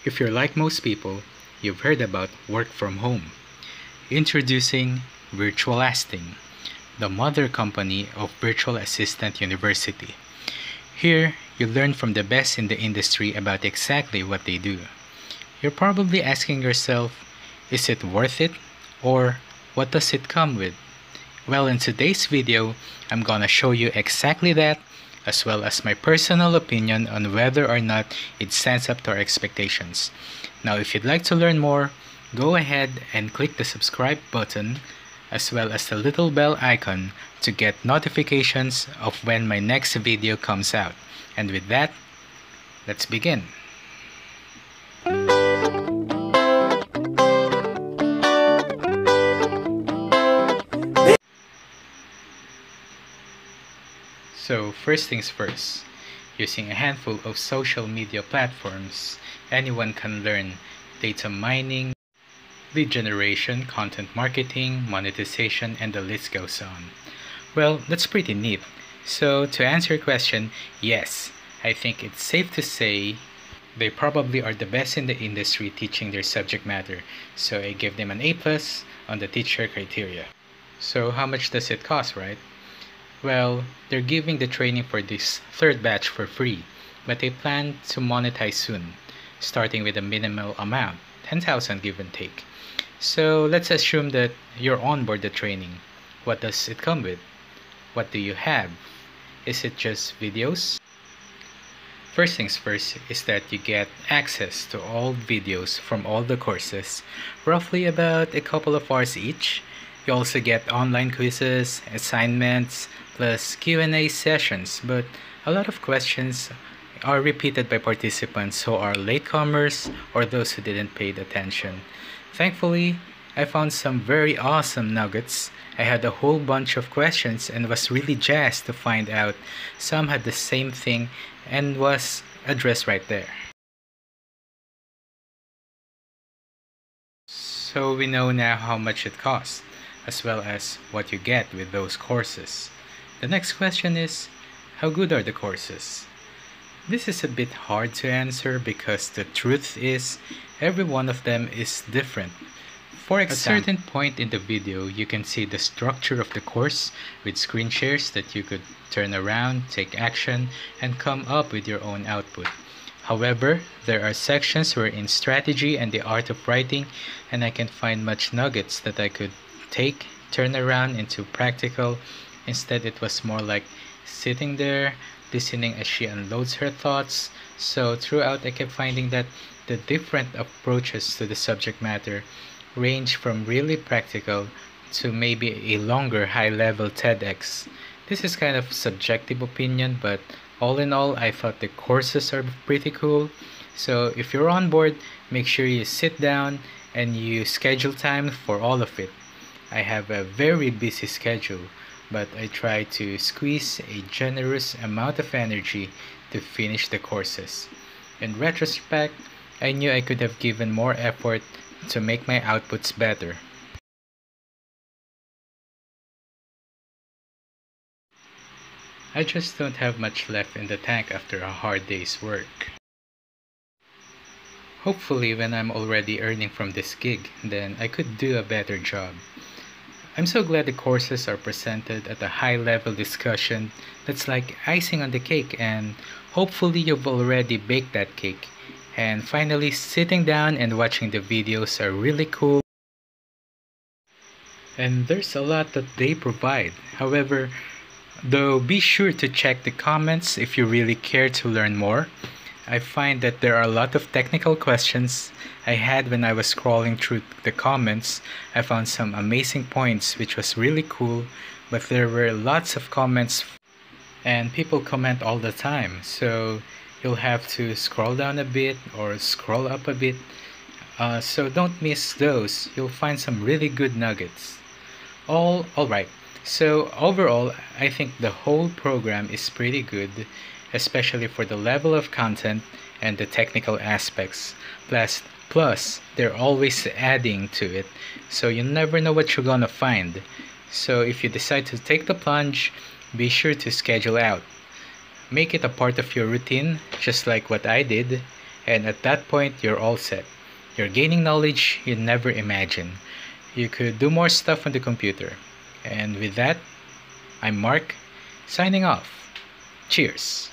If you're like most people, you've heard about work from home. Introducing Virtualasting, the mother company of Virtual Assistant University. Here, you learn from the best in the industry about exactly what they do. You're probably asking yourself, is it worth it? Or what does it come with? Well, in today's video, I'm gonna show you exactly that, as well as my personal opinion on whether or not it stands up to our expectations. Now, if you'd like to learn more, go ahead and click the subscribe button, as well as the little bell icon to get notifications of when my next video comes out. And with that, let's begin. So first things first, using a handful of social media platforms, anyone can learn data mining, lead generation, content marketing, monetization, and the list goes on. Well, that's pretty neat. So to answer your question, yes, I think it's safe to say they probably are the best in the industry teaching their subject matter. So I give them an A+ on the teacher criteria. So how much does it cost, right? Well, they're giving the training for this third batch for free, but they plan to monetize soon, starting with a minimal amount, 10,000 give and take. So let's assume that you're on board the training. What does it come with? What do you have? Is it just videos? First things first is that you get access to all videos from all the courses, roughly about a couple of hours each. You also get online quizzes, assignments, plus Q&A sessions, but a lot of questions are repeated by participants who are latecomers or those who didn't pay attention. Thankfully, I found some very awesome nuggets. I had a whole bunch of questions and was really jazzed to find out some had the same thing and was addressed right there. So we know now how much it costs, as well as what you get with those courses. The next question is, how good are the courses? This is a bit hard to answer because the truth is, every one of them is different. For example, at a certain point in the video, you can see the structure of the course with screen shares that you could turn around, take action, and come up with your own output. However, there are sections where in strategy and the art of writing, and I can find much nuggets that I could take, turn around into practical. Instead, it was more like sitting there, listening as she unloads her thoughts. So throughout, I kept finding that the different approaches to the subject matter range from really practical to maybe a longer high-level TEDx. This is kind of subjective opinion, but all in all, I thought the courses are pretty cool. So if you're on board, make sure you sit down and you schedule time for all of it. I have a very busy schedule, but I try to squeeze a generous amount of energy to finish the courses. In retrospect, I knew I could have given more effort to make my outputs better. I just don't have much left in the tank after a hard day's work. Hopefully, when I'm already earning from this gig, then I could do a better job. I'm so glad the courses are presented at a high-level discussion that's like icing on the cake, and hopefully you've already baked that cake. And finally, sitting down and watching the videos are really cool. And there's a lot that they provide. However, though, be sure to check the comments if you really care to learn more. I find that there are a lot of technical questions I had when I was scrolling through the comments. I found some amazing points which was really cool, but there were lots of comments and people comment all the time, so you'll have to scroll down a bit or scroll up a bit. So don't miss those. You'll find some really good nuggets. Alright. So overall, I think the whole program is pretty good, especially for the level of content and the technical aspects. Plus, they're always adding to it, so you never know what you're gonna find. So if you decide to take the plunge, be sure to schedule out. Make it a part of your routine, just like what I did, And at that point, you're all set. You're gaining knowledge you never imagined. You could do more stuff on the computer. And with that, I'm Mark, signing off. Cheers!